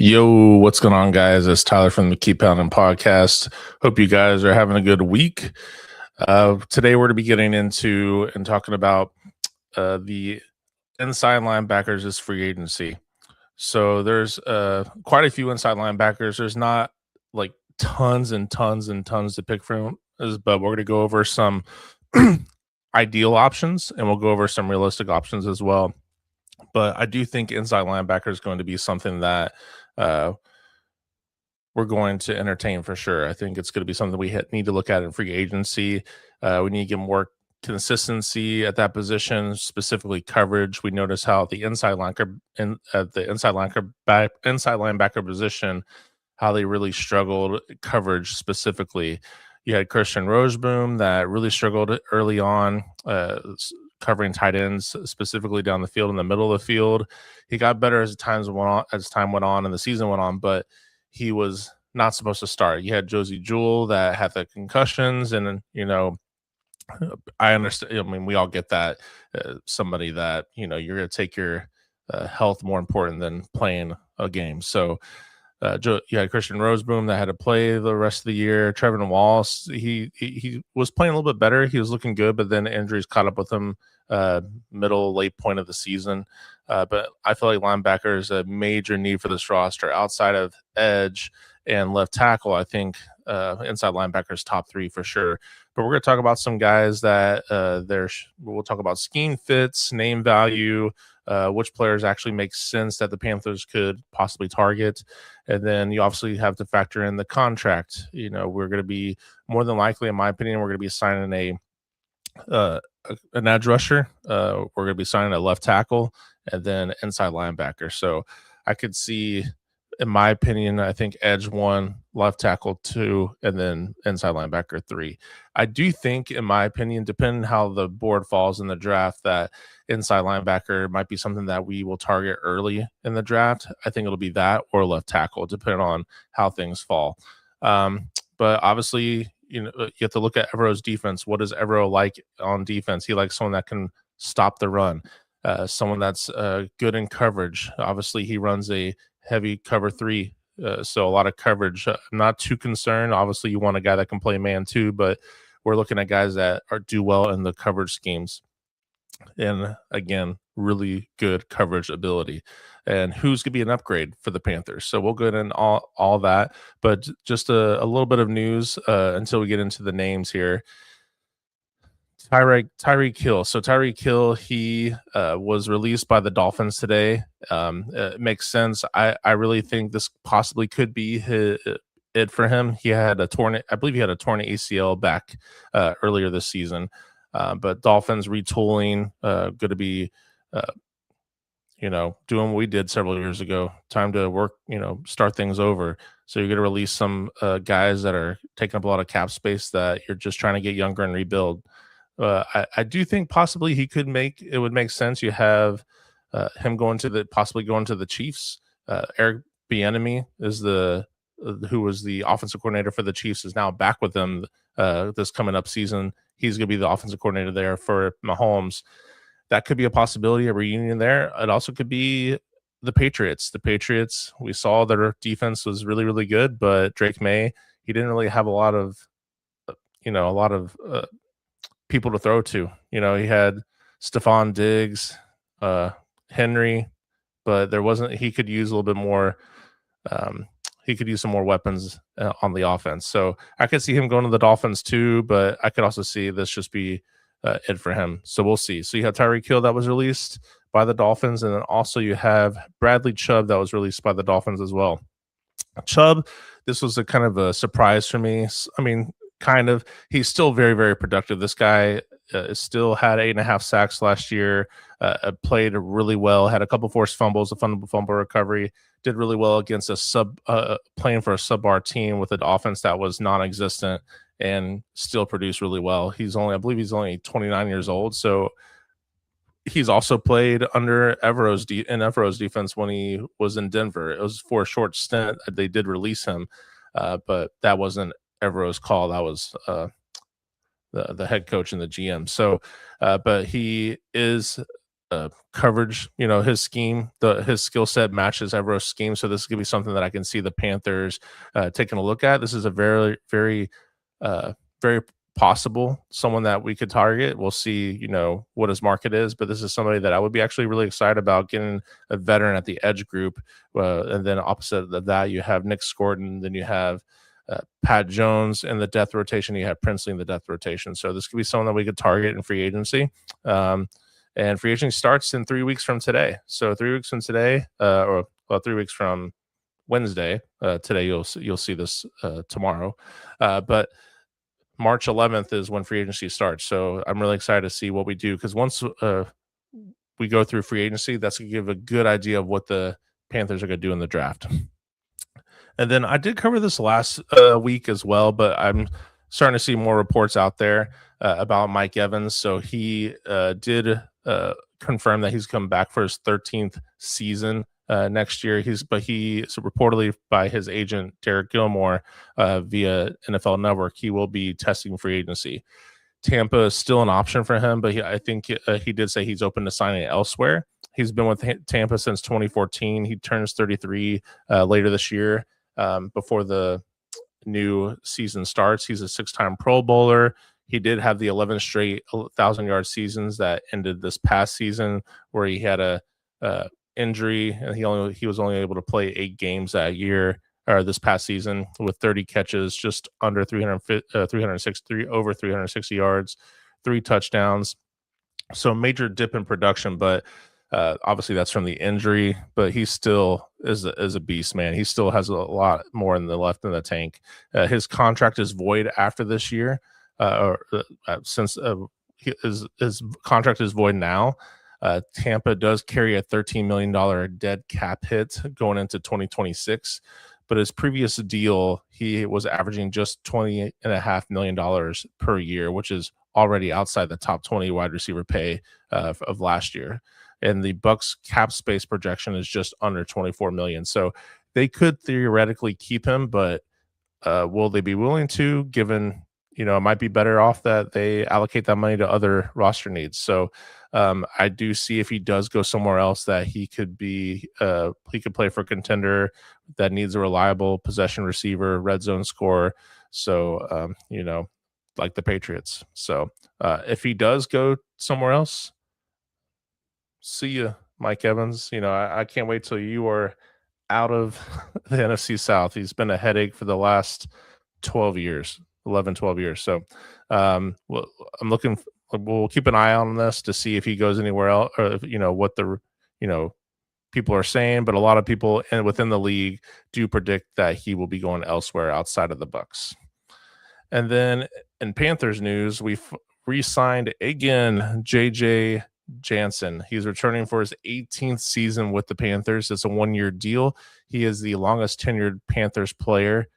Yo, what's going on, guys? It's Tyler from the Keep Pounding podcast. Hope you guys are having a good week. Today, we're going to be getting into and talking about the inside linebackers as free agency. So there's quite a few inside linebackers. There's not like tons and tons and tons to pick from, but we're going to go over some ideal options, and we'll go over some realistic options as well. But I do think inside linebacker is going to be something that we're going to entertain for sure. I think it's going to be something we need to look at in free agency. We need to get more consistency at that position, specifically coverage. We notice how the inside linebacker position, how they really struggled coverage specifically. You had Christian Roseboom that really struggled early on, covering tight ends, specifically down the field in the middle of the field. He got better as time went on and the season went on, but he was not supposed to start. You had Josie Jewell that had the concussions, and I understand. I mean, we all get that. Somebody that you're going to take your health more important than playing a game. So you had Christian Roseboom that had to play the rest of the year. Trevin Wallace, he was playing a little bit better. He was looking good, but then injuries caught up with him late point of the season. But I feel like linebacker is a major need for this roster. Outside of edge and left tackle, I think inside linebacker is top 3 for sure. But we're going to talk about some guys that we'll talk about scheme fits, name value, which players actually make sense that the Panthers could possibly target. And then you obviously have to factor in the contract. We're going to be, more than likely, in my opinion, we're going to be signing an edge rusher. We're going to be signing a left tackle and then inside linebacker. So I could see, in my opinion, I think edge 1, left tackle 2, and then inside linebacker 3. I do think, in my opinion, depending how the board falls in the draft, that inside linebacker might be something that we will target early in the draft. I think it'll be that or left tackle, depending on how things fall. But obviously, you have to look at Evero's defense. What does Evero like on defense? He likes someone that can stop the run, someone that's good in coverage. Obviously, he runs a heavy cover 3, so a lot of coverage. I'm not too concerned. Obviously, you want a guy that can play man too, but we're looking at guys that do well in the coverage schemes. And again, really good coverage ability. And who's going to be an upgrade for the Panthers? So we'll go into all that, but just a little bit of news until we get into the names here. Tyreek Hill. So Tyreek Hill, he was released by the Dolphins today. It makes sense. I really think this possibly could be it for him. He had I believe he had a torn ACL back earlier this season. But Dolphins retooling, going to be, doing what we did several years ago. Time to work, start things over. So you're going to release some guys that are taking up a lot of cap space that you're just trying to get younger and rebuild. I do think possibly it would make sense. You have him possibly going to the Chiefs. Eric Bieniemy is who was the offensive coordinator for the Chiefs, is now back with them this coming up season. He's going to be the offensive coordinator there for Mahomes. That could be a possibility, a reunion there. It also could be the Patriots. The Patriots, we saw their defense was really, really good, but Drake May, he didn't really have a lot of people to throw to. He had Stephon Diggs, Henry, but he could use a little bit more. He could use some more weapons on the offense. So I could see him going to the Dolphins too, but I could also see this just be it for him. So we'll see. So you have Tyreek Hill that was released by the Dolphins, and then also you have Bradley Chubb that was released by the Dolphins as well. Chubb, this was a kind of a surprise for me. I mean, kind of. He's still very, very productive. This guy still had 8.5 sacks last year, played really well, had a couple forced fumbles, a fumble recovery, did really well against playing for a sub-bar team with an offense that was non-existent, and still produced really well. I believe he's only 29 years old, so he's also played under Evero's defense when he was in Denver. It was for a short stint. They did release him, but that wasn't Evero's call. That was the head coach and the GM. So, but he is coverage. His scheme, his skill set matches Evero's scheme. So this is gonna be something that I can see the Panthers taking a look at. This is a very, very, uh, very possible someone that we could target. We'll see, what his market is, but this is somebody that I would be actually really excited about getting a veteran at the edge group. And then opposite of that, you have Nick Scorton, then you have Pat Jones in the depth rotation. You have Princely in the depth rotation. So this could be someone that we could target in free agency. And free agency starts in 3 weeks from today. So 3 weeks from today, or well, 3 weeks from Wednesday. Today you'll see this tomorrow, but March 11th is when free agency starts. So I'm really excited to see what we do, because once we go through free agency, that's going to give a good idea of what the Panthers are going to do in the draft. And then I did cover this last week as well, but I'm starting to see more reports out there about Mike Evans. So he did confirm that he's come back for his 13th season next year. So reportedly by his agent Derek Gilmore via NFL Network, he will be testing free agency. Tampa is still an option for him, but I think he did say he's open to signing elsewhere. He's been with Tampa since 2014. He turns 33 later this year. Before the new season starts, he's a 6-time Pro Bowler. He did have the 11 straight 1,000-yard seasons that ended this past season, where he had a injury, and he was only able to play 8 games that year, or this past season, with 30 catches, just under 360, over 360 yards, 3 touchdowns. So major dip in production, but obviously that's from the injury. But he still is a beast, man. He still has a lot more in the tank. His contract is void after this year, since his contract is void now. Tampa does carry a $13 million dead cap hit going into 2026. But his previous deal, he was averaging just $20.5 million per year, which is already outside the top 20 wide receiver pay of last year. And the Bucs cap space projection is just under 24 million. So they could theoretically keep him, but will they be willing to, given, it might be better off that they allocate that money to other roster needs. So I do see, if he does go somewhere else, that he could play for a contender that needs a reliable possession receiver, red zone scorer. So, like the Patriots. So if he does go somewhere else, see you, Mike Evans. I can't wait till you are out of the NFC South. He's been a headache for the last 12 years, 11, 12 years. So well, we'll keep an eye on this to see if he goes anywhere else, or what the people are saying. But a lot of people within the league do predict that he will be going elsewhere outside of the Bucs. And then in Panthers news, we re-signed again JJ Jansen. He's returning for his 18th season with the Panthers. It's a 1-year deal. He is the longest tenured Panthers player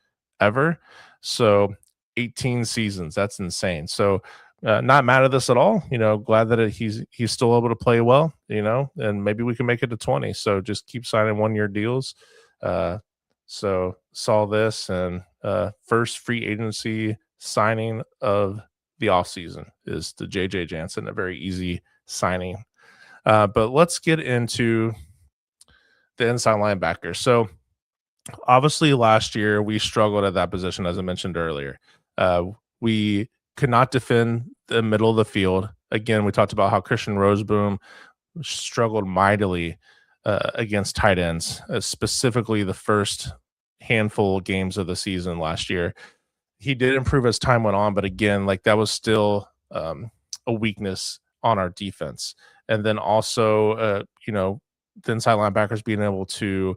ever. So 18 seasons. That's insane. So not mad at this at all. Glad that he's still able to play well, and maybe we can make it to 20. So just keep signing 1-year deals. So saw this, and first free agency signing of the offseason is the JJ Jansen, a very easy signing. But let's get into the inside linebacker. So obviously last year we struggled at that position, as I mentioned earlier. We could not defend the middle of the field. Again, we talked about how Christian Roseboom struggled mightily against tight ends, specifically the first handful of games of the season last year. He did improve as time went on, but again, that was still a weakness on our defense. And then also, the inside linebackers being able to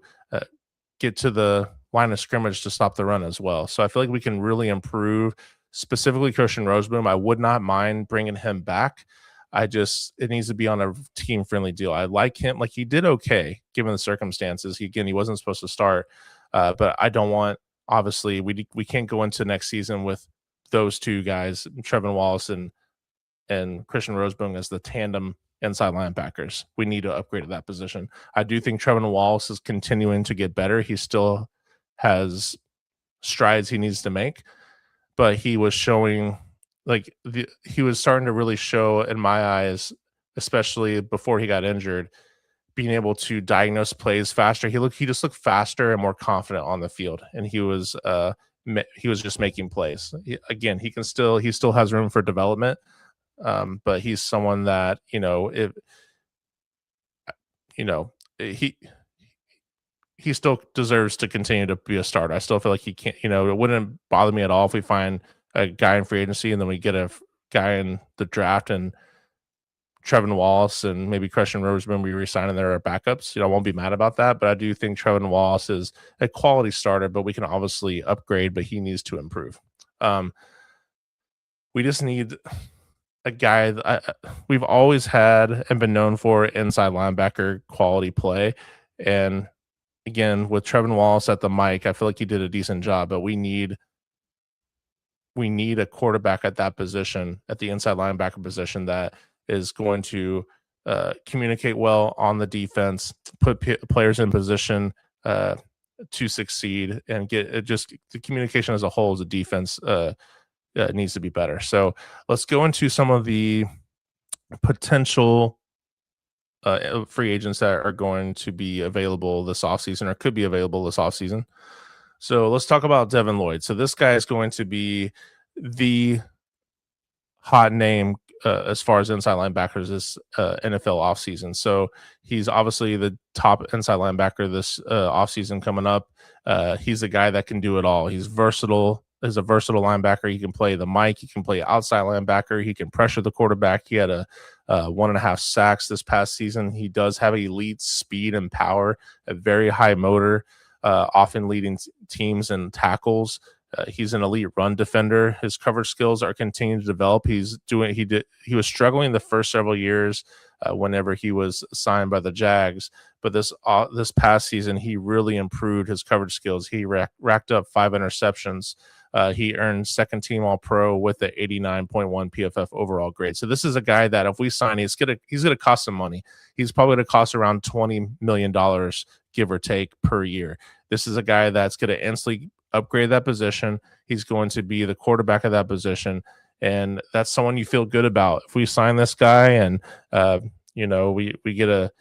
get to the line of scrimmage to stop the run as well. So I feel like we can really improve, specifically Christian Roseboom. I would not mind bringing him back. It needs to be on a team friendly deal. I like him. He did okay given the circumstances. He wasn't supposed to start, but I don't want, obviously we can't go into next season with those two guys, Trevin Wallace and Christian Roseboom, as the tandem inside linebackers. We need to upgrade at that position. I do think Trevin Wallace is continuing to get better. He still has strides he needs to make, but he was showing, he was starting to really show, in my eyes, especially before he got injured, being able to diagnose plays faster. He just looked faster and more confident on the field, and he was just making plays. Again, he still has room for development, but he's someone that if you know he still deserves to continue to be a starter. I still feel like he can't. It wouldn't bother me at all if we find a guy in free agency and then we get a guy in the draft and Trevin Wallace and maybe Christian Roseman we resign and they're our backups. I won't be mad about that, but I do think Trevin Wallace is a quality starter, but we can obviously upgrade, but he needs to improve. We just need a guy we've always had and been known for inside linebacker quality play. And again, with Trevin Wallace at the mic, I feel like he did a decent job, but we need a quarterback at that position, at the inside linebacker position, that is going to communicate well on the defense, put players in position to succeed, and get just the communication as a whole as a defense needs to be better. So let's go into some of the potential free agents that are going to be available this offseason or could be available this offseason. So let's talk about Devin Lloyd. So this guy is going to be the hot name as far as inside linebackers this NFL offseason. So he's obviously the top inside linebacker this offseason coming up. He's a guy that can do it all. He's versatile. He's a versatile linebacker. He can play the mic. He can play outside linebacker. He can pressure the quarterback. He had a 1.5 sacks this past season. He does have elite speed and power, a very high motor, often leading teams in tackles. He's an elite run defender. His coverage skills are continuing to develop. He was struggling the first several years whenever he was signed by the Jags, but this past season he really improved his coverage skills. He racked up 5 interceptions. He earned second team All Pro with the 89.1 PFF overall grade. So this is a guy that if we sign, he's gonna cost some money. He's probably gonna cost around $20 million, give or take, per year. This is a guy that's gonna instantly upgrade that position. He's going to be the quarterback of that position, and that's someone you feel good about. If we sign this guy and we get a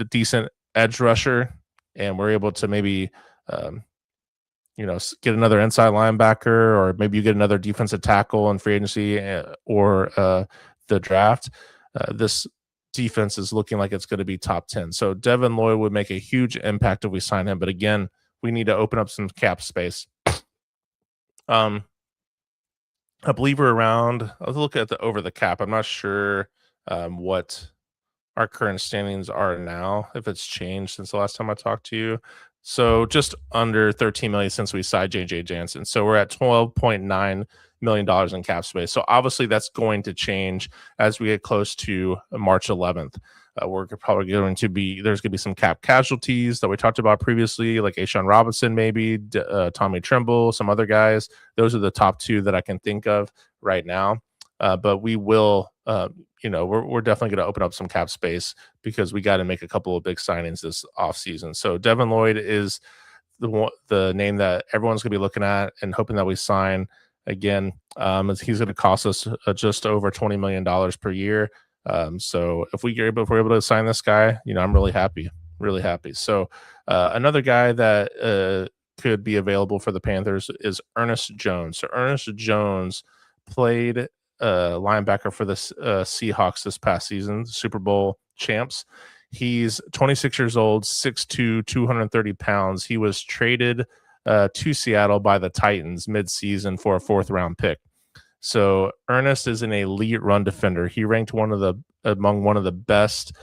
decent edge rusher and we're able to maybe get another inside linebacker, or maybe you get another defensive tackle in free agency or the draft, this defense is looking like it's going to be top 10. So Devin Lloyd would make a huge impact if we sign him, but again, we need to open up some cap space. I believe we're around. I'll look at over the cap. I'm not sure what our current standings are now, if it's changed since the last time I talked to you. So just under 13 million since we signed JJ Jansen. So we're at $12.9 million in cap space. So obviously that's going to change as we get close to March 11th. We're probably there's going to be some cap casualties that we talked about previously, like Ashawn Robinson, maybe Tommy Tremble, some other guys. Those are the top 2 that I can think of right now. But we will, we're definitely going to open up some cap space because we got to make a couple of big signings this offseason. So Devin Lloyd is the name that everyone's going to be looking at and hoping that we sign. Again, he's going to cost us just over $20 million per year. So if we're able to sign this guy, I'm really happy. So another guy that could be available for the Panthers is Ernest Jones. So Ernest Jones played linebacker for the Seahawks this past season, Super Bowl champs. He's 26 years old, 6'2", 230 pounds. He was traded to Seattle by the Titans mid-season for a 4th-round pick. So Ernest is an elite run defender. He ranked among one of the best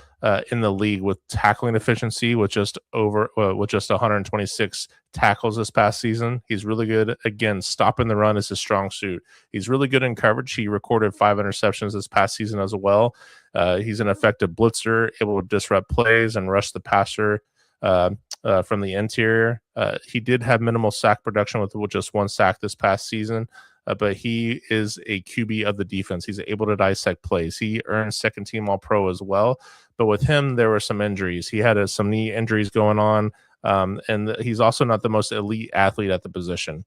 in the league with tackling efficiency, with just 126 tackles this past season. He's really good. Again, stopping the run is his strong suit. He's really good in coverage. He recorded 5 interceptions this past season as well. He's an effective blitzer, able to disrupt plays and rush the passer from the interior. He did have minimal sack production with just 1 sack this past season. But he is a QB of the defense. He's able to dissect plays. He earned second team All Pro as well. But with him, there were some injuries. He had some knee injuries going on. And he's also not the most elite athlete at the position.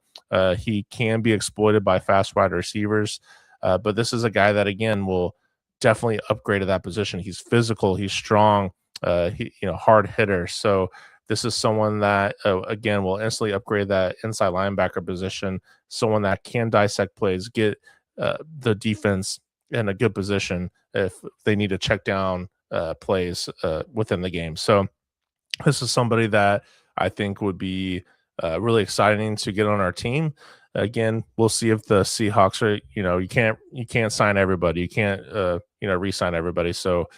He can be exploited by fast wide receivers. But this is a guy that, again, will definitely upgraded that position. He's physical, he's strong, hard hitter. So this is someone that again will instantly upgrade that inside linebacker position. Someone that can dissect plays, get the defense in a good position if they need to check down plays within the game. So this is somebody that I think would be really exciting to get on our team. Again, we'll see if the Seahawks are, you can't sign everybody, you can't re-sign everybody. So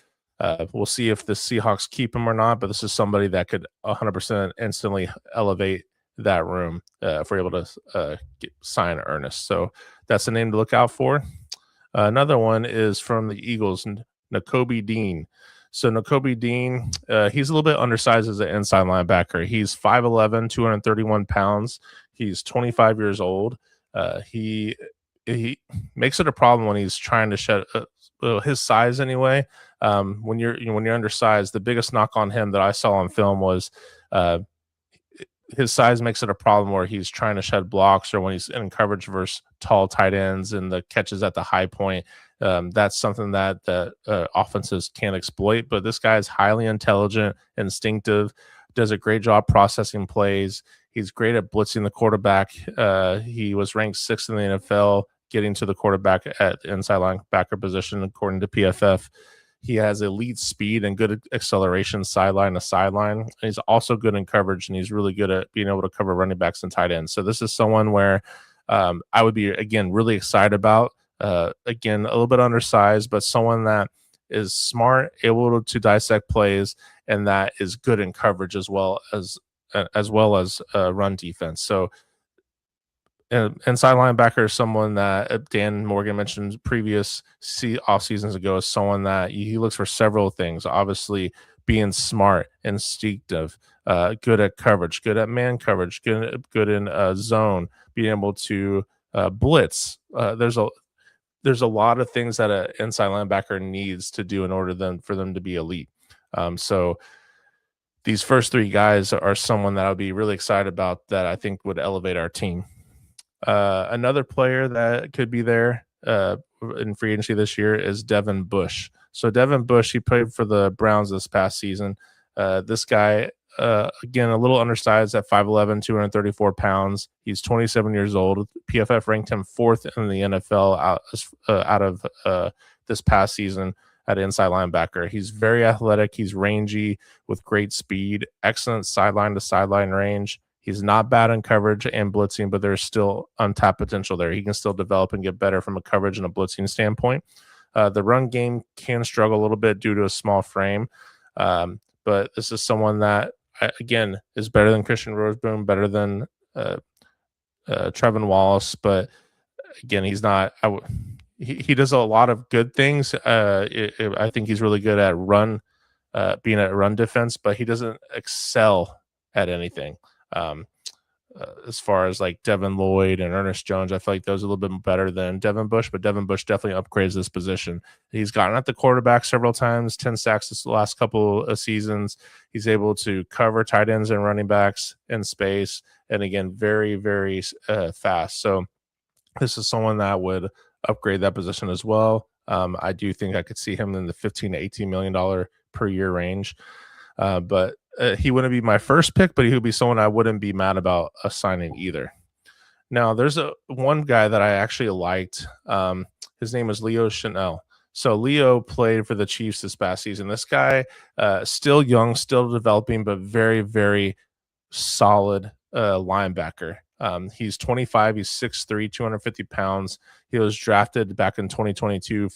we'll see if the Seahawks keep him or not. But this is somebody that could 100% instantly elevate that room if we're able to sign Ernest. So that's the name to look out for. Another one is from the Eagles, Nakobe Dean. So Nakobe Dean, he's a little bit undersized as an inside linebacker. He's 5'11", 231 pounds. He's 25 years old. He makes it a problem when he's trying to shed his size anyway. When you're undersized, the biggest knock on him that I saw on film was uh, his size makes it a problem where he's trying to shed blocks or when he's in coverage versus tall tight ends and the catches at the high point. That's something that the offenses can't exploit. But this guy is highly intelligent, instinctive, does a great job processing plays. He's great at blitzing the quarterback. He was ranked 6th in the NFL, getting to the quarterback at the inside linebacker position, according to PFF. He has elite speed and good acceleration sideline to sideline. He's also good in coverage, and he's really good at being able to cover running backs and tight ends. So this is someone where I would be, again, really excited about. Again, a little bit undersized, but someone that is smart, able to dissect plays, and that is good in coverage as well as run defense. So inside linebacker is someone that Dan Morgan mentioned previous off seasons ago is someone that he looks for several things. Obviously, being smart, instinctive, good at coverage, good at man coverage, good in zone, being able to blitz. There's a lot of things that an inside linebacker needs to do in order for them to be elite. So these first 3 guys are someone that I'll be really excited about that I think would elevate our team. Another player that could be there in free agency this year is Devin Bush. So Devin Bush, he played for the Browns this past season. This guy, again, a little undersized at 5'11", 234 pounds. He's 27 years old. PFF ranked him 4th in the NFL out of this past season at inside linebacker. He's very athletic. He's rangy with great speed, excellent sideline to sideline range. He's not bad in coverage and blitzing, but there's still untapped potential there. He can still develop and get better from a coverage and a blitzing standpoint. The run game can struggle a little bit due to a small frame, but this is someone that, again, is better than Christian Roseboom, better than Trevin Wallace, but again, he's not. He does a lot of good things. I think he's really good at being at run defense, but he doesn't excel at anything. As far as like Devin Lloyd and Ernest Jones, I feel like those are a little bit better than Devin Bush, but Devin Bush definitely upgrades this position. He's gotten at the quarterback several times, 10 sacks this last couple of seasons. He's able to cover tight ends and running backs in space, and again, very, very fast. So this is someone that would upgrade that position as well. I do think I could see him in the $15 to $18 million per year range, but he wouldn't be my first pick, but he would be someone I wouldn't be mad about signing either. Now, there's one guy that I actually liked. His name is Leo Chanel. So Leo played for the Chiefs this past season. This guy, still young, still developing, but very, very solid linebacker. He's 25. He's 6'3", 250 pounds. He was drafted back in 2022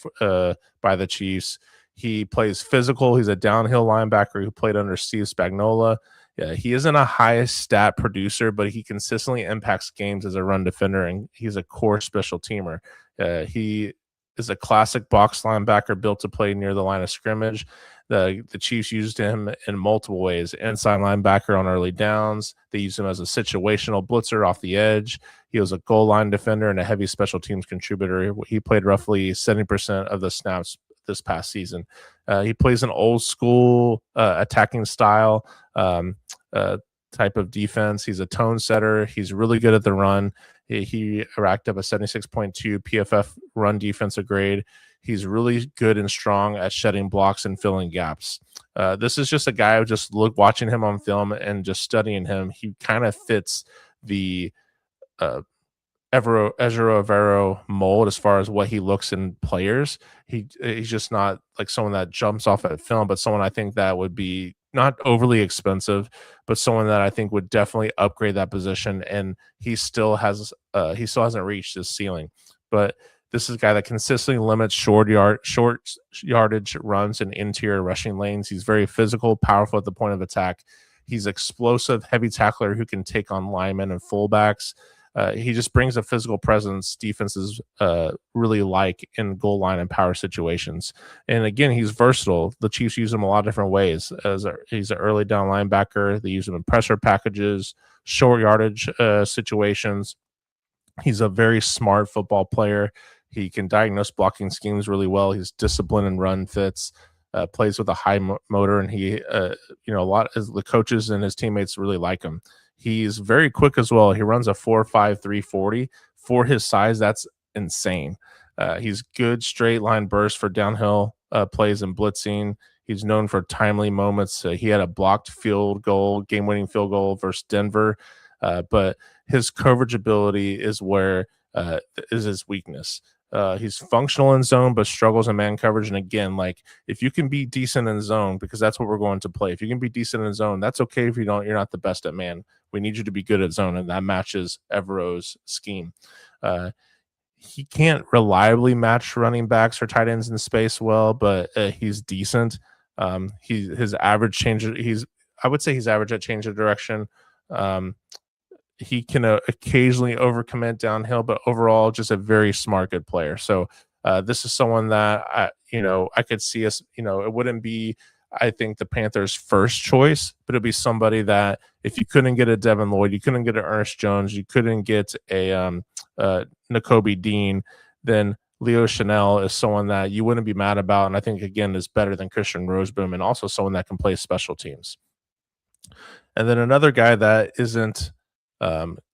by the Chiefs. He plays physical. He's a downhill linebacker who played under Steve Spagnuolo. Yeah, he isn't a high stat producer, but he consistently impacts games as a run defender, and he's a core special teamer. He is a classic box linebacker built to play near the line of scrimmage. The Chiefs used him in multiple ways. Inside linebacker on early downs. They used him as a situational blitzer off the edge. He was a goal line defender and a heavy special teams contributor. He played roughly 70% of the snaps this past season. He plays an old school attacking style type of defense. He's a tone setter. He's really good at the run. He racked up a 76.2 PFF run defensive grade. He's really good and strong at shedding blocks and filling gaps. This is just a guy who just watching him on film and just studying him. He kind of fits the uh, Ejiro Evero mold as far as what he looks in players. He's just not like someone that jumps off at film, but someone I think that would be not overly expensive, but someone that I think would definitely upgrade that position. And he still hasn't reached his ceiling. But this is a guy that consistently limits short yardage runs and interior rushing lanes. He's very physical, powerful at the point of attack. He's explosive, heavy tackler who can take on linemen and fullbacks. He just brings a physical presence defenses really like in goal line and power situations. And again, he's versatile. The Chiefs use him a lot of different ways. He's an early down linebacker. They use him in pressure packages, short yardage situations. He's a very smart football player. He can diagnose blocking schemes really well. He's disciplined and run fits. Plays with a high motor, and a lot of the coaches and his teammates really like him. He's very quick as well. He runs a 4.5 340 for his size. That's insane. He's good straight line burst for downhill plays and blitzing. He's known for timely moments. He had a blocked game-winning field goal versus Denver, but his coverage ability is where is his weakness. He's functional in zone, but struggles in man coverage. And again, like if you can be decent in zone, because that's what we're going to play. If you can be decent in zone, that's okay. If you're not the best at man. We need you to be good at zone, and that matches Evero's scheme. He can't reliably match running backs or tight ends in space well, but he's decent. His average change. I would say he's average at change of direction. He can occasionally overcommit downhill, but overall, just a very smart, good player. So this is someone that I could see us. It wouldn't be, I think, the Panthers' first choice, but it'd be somebody that if you couldn't get a Devin Lloyd, you couldn't get an Ernest Jones, you couldn't get a Nakobe Dean, then Leo Chanel is someone that you wouldn't be mad about, and I think again is better than Christian Roseboom, and also someone that can play special teams. And then another guy that isn't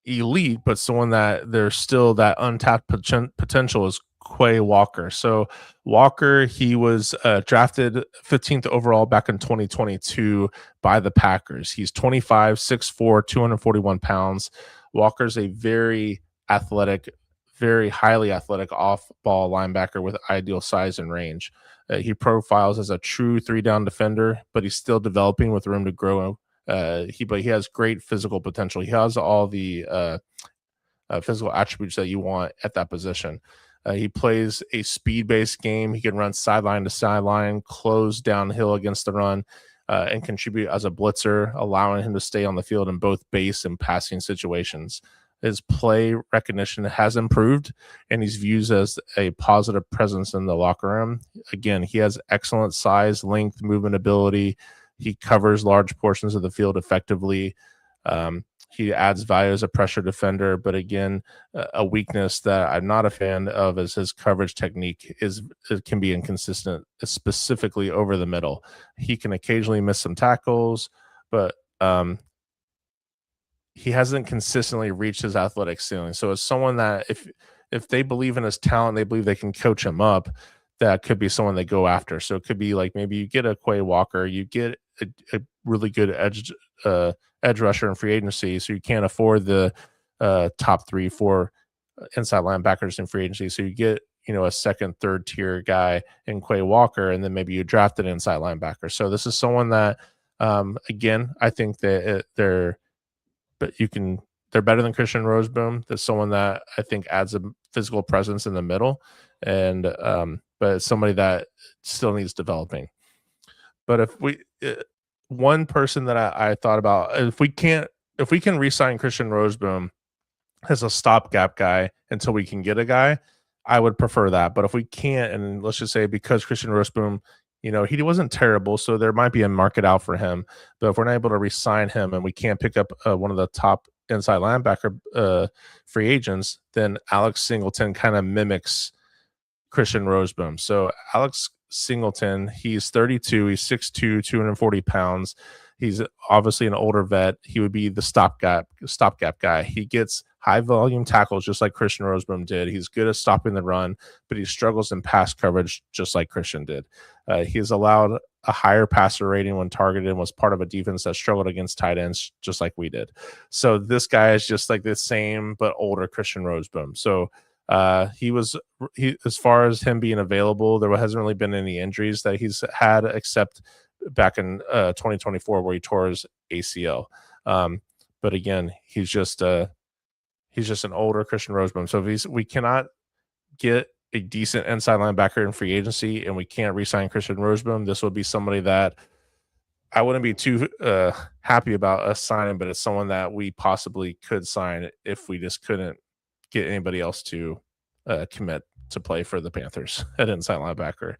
elite, but someone that there's still that untapped potential is Quay Walker. So Walker, he was drafted 15th overall back in 2022 by the Packers. He's 25, 6'4", 241 pounds. Walker's a very athletic, very highly athletic off-ball linebacker with ideal size and range. He profiles as a true three-down defender, but he's still developing with room to grow. But he has great physical potential. He has all the physical attributes that you want at that position. He plays a speed-based game. He can run sideline to sideline, close downhill against the run, and contribute as a blitzer, allowing him to stay on the field in both base and passing situations. His play recognition has improved, and he's viewed as a positive presence in the locker room. Again, he has excellent size, length, movement ability. He covers large portions of the field effectively. He adds value as a pressure defender, but again, a weakness that I'm not a fan of is his coverage technique. It can be inconsistent, specifically over the middle. He can occasionally miss some tackles, but he hasn't consistently reached his athletic ceiling. So it's someone that if they believe in his talent, they believe they can coach him up, that could be someone they go after. So it could be like maybe you get a Quay Walker, you get a really good edge rusher in free agency, so you can't afford the top 3-4 inside linebackers in free agency. So you get a second, third tier guy in Quay Walker, and then maybe you draft an inside linebacker. So this is someone that again, I think that they're better than Christian Roseboom. That's someone that I think adds a physical presence in the middle, and but it's somebody that still needs developing. But if one person that I thought about, if we can re-sign Christian Roseboom as a stopgap guy until we can get a guy, I would prefer that. But if we can't, and let's just say because Christian Roseboom, he wasn't terrible, so there might be a market out for him. But if we're not able to re-sign him and we can't pick up one of the top inside linebacker free agents, then Alex Singleton kind of mimics Christian Roseboom. So Alex Singleton, he's 32, he's 6'2", 240 pounds. He's obviously an older vet. He would be the stopgap guy. He gets high volume tackles just like Christian Roseboom did. He's good at stopping the run, but he struggles in pass coverage just like Christian did. He's allowed a higher passer rating when targeted and was part of a defense that struggled against tight ends just like we did. So this guy is just like the same but older Christian Roseboom. So he as far as him being available, there hasn't really been any injuries that he's had except back in 2024 where he tore his ACL. But again, he's just an older Christian Roseboom. So if we cannot get a decent inside linebacker in free agency and we can't re-sign Christian Roseboom, this would be somebody that I wouldn't be too happy about us signing, but it's someone that we possibly could sign if we just couldn't get anybody else to commit to play for the Panthers at inside linebacker.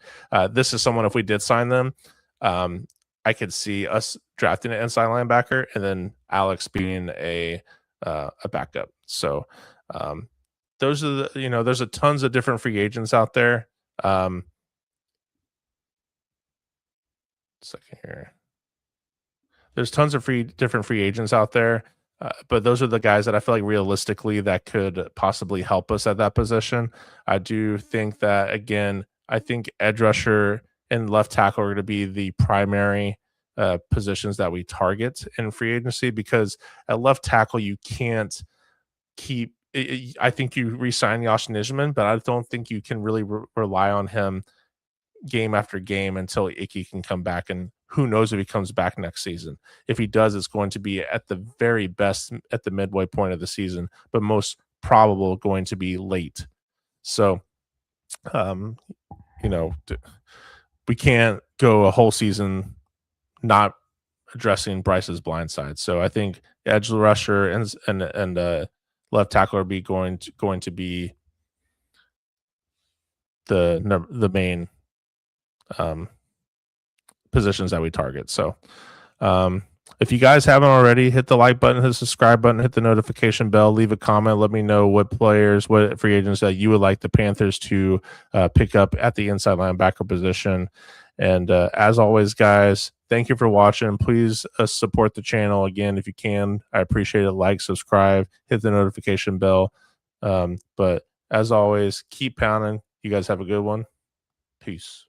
This is someone, if we did sign them, I could see us drafting an inside linebacker and then Alex being a backup. So those are there's a tons of different free agents out there. Second here. There's tons of different free agents out there, but those are the guys that I feel like realistically that could possibly help us at that position. I do think that, again, I think edge rusher and left tackle are going to be the primary positions that we target in free agency, because at left tackle you can't keep. I think you re-sign Josh Nijman, but I don't think you can really rely on him game after game until Icky can come back, and who knows if he comes back next season. If he does, it's going to be at the very best at the midway point of the season, but most probable going to be late. So, we can't go a whole season not addressing Bryce's blind side. So I think edge rusher and left tackle are going to be the main positions that we target. So if you guys haven't already, hit the like button, hit the subscribe button, hit the notification bell, leave a comment, let me know what players, what free agents that you would like the Panthers to pick up at the inside linebacker position. And as always, guys, thank you for watching. Please support the channel again if you can. I appreciate it. Like, subscribe, hit the notification bell. But as always, keep pounding. You guys have a good one. Peace.